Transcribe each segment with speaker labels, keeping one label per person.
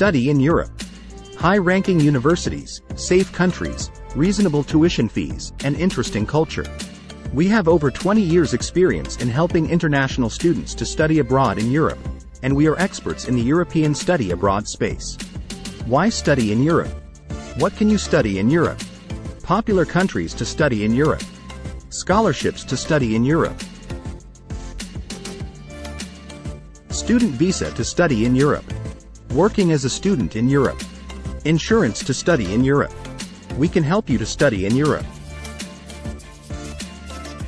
Speaker 1: Study in Europe. High-ranking universities, safe countries, reasonable tuition fees, and interesting culture. We have over 20 years' experience in helping international students to study abroad in Europe, and we are experts in the European study abroad space. Why study in Europe? What can you study in Europe? Popular countries to study in Europe. Scholarships to study in Europe. Student visa to study in Europe. Working as a student in Europe. Insurance to study in Europe. We can help you to study in Europe.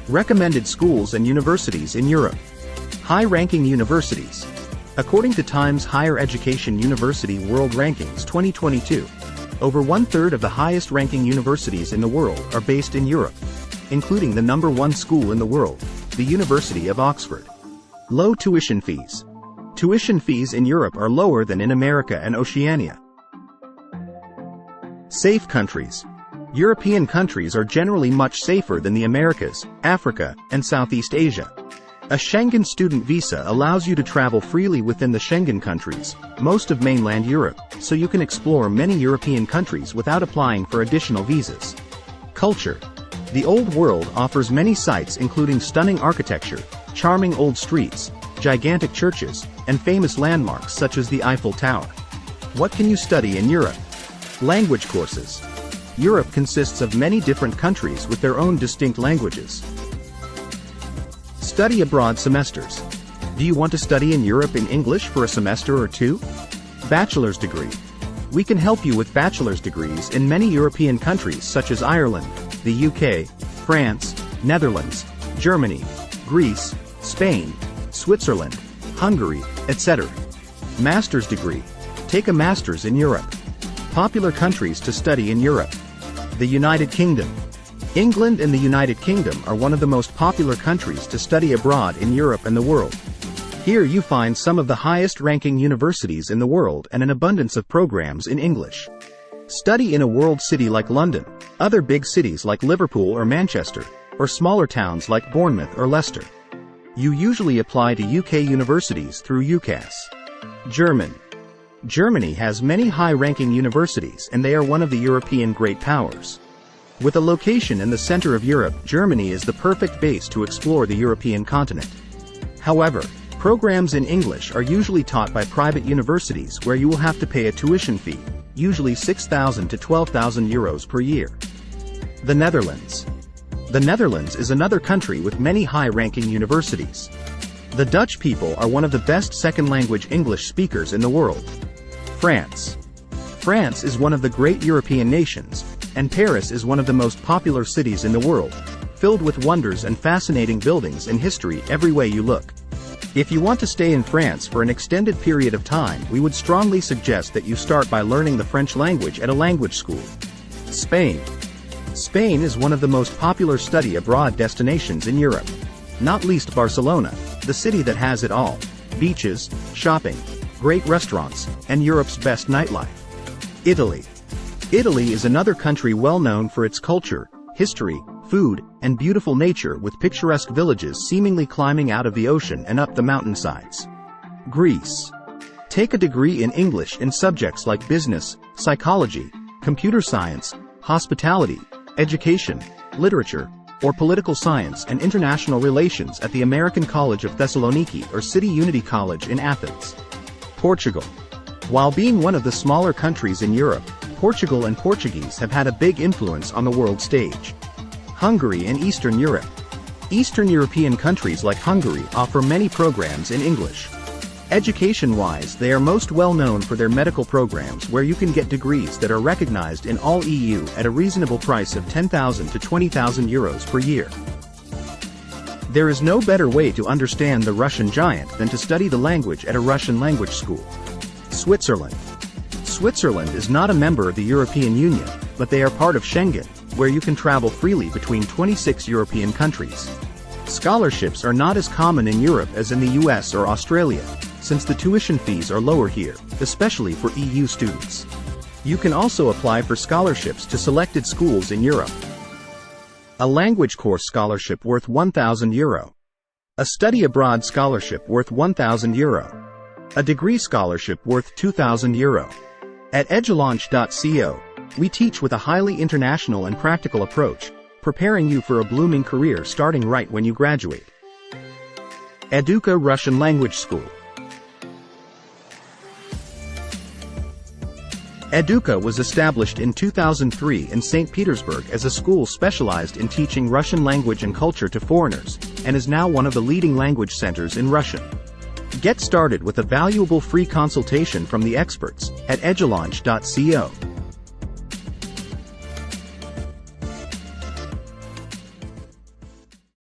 Speaker 1: Recommended schools and universities in Europe. High-ranking universities. According to Times Higher Education University World Rankings 2022, over one-third of the highest-ranking universities in the world are based in Europe, including the #1 school in the world, the University of Oxford. Low tuition fees. Tuition fees in Europe are lower than in America and Oceania. Safe countries. European countries are generally much safer than the Americas, Africa, and Southeast Asia. A Schengen student visa allows you to travel freely within the Schengen countries, most of mainland Europe, so you can explore many European countries without applying for additional visas. Culture. The Old World offers many sights including stunning architecture, charming old streets, gigantic churches, and famous landmarks such as the Eiffel Tower. What can you study in Europe? Language courses. Europe consists of many different countries with their own distinct languages. Study abroad semesters. Do you want to study in Europe in English for a semester or two? Bachelor's degree. We can help you with bachelor's degrees in many European countries such as Ireland, the UK, France, Netherlands, Germany, Greece, Spain, Switzerland, Hungary, etc. Master's degree. Take a master's in Europe. Popular countries to study in Europe. The United Kingdom. England and the United Kingdom are one of the most popular countries to study abroad in Europe and the world. Here you find some of the highest-ranking universities in the world and an abundance of programs in English. Study in a world city like London, other big cities like Liverpool or Manchester, or smaller towns like Bournemouth or Leicester. You usually apply to UK universities through UCAS. German. Germany has many high-ranking universities and they are one of the European great powers. With a location in the center of Europe, Germany is the perfect base to explore the European continent. However, programs in English are usually taught by private universities where you will have to pay a tuition fee, usually €6,000 to €12,000 per year. The Netherlands. The Netherlands is another country with many high-ranking universities. The Dutch people are one of the best second-language English speakers in the world. France. France is one of the great European nations, and Paris is one of the most popular cities in the world, filled with wonders and fascinating buildings and history every way you look. If you want to stay in France for an extended period of time, we would strongly suggest that you start by learning the French language at a language school. Spain. Spain is one of the most popular study abroad destinations in Europe. Not least Barcelona, the city that has it all: beaches, shopping, great restaurants, and Europe's best nightlife. Italy. Italy is another country well known for its culture, history, food, and beautiful nature with picturesque villages seemingly climbing out of the ocean and up the mountainsides. Greece. Take a degree in English in subjects like business, psychology, computer science, hospitality, education, literature, or political science and international relations at the American College of Thessaloniki or City Unity College in Athens. Portugal. While being one of the smaller countries in Europe, Portugal and Portuguese have had a big influence on the world stage. Hungary and Eastern Europe. Eastern European countries like Hungary offer many programs in English. Education-wise, they are most well known for their medical programs where you can get degrees that are recognized in all EU at a reasonable price of €10,000 to €20,000 per year. There is no better way to understand the Russian giant than to study the language at a Russian language school. Switzerland. Switzerland is not a member of the European Union, but they are part of Schengen, where you can travel freely between 26 European countries. Scholarships are not as common in Europe as in the US or Australia, since the tuition fees are lower here, especially for EU students. You can also apply for scholarships to selected schools in Europe. A language course scholarship worth €1,000. A study abroad scholarship worth €1,000. a degree scholarship worth €2,000. At edulaunch.co, we teach with a highly international and practical approach, preparing you for a blooming career starting right when you graduate. Educa Russian Language School. Educa was established in 2003 in St. Petersburg as a school specialized in teaching Russian language and culture to foreigners, and is now one of the leading language centers in Russian. Get started with a valuable free consultation from the experts at edulaunch.co.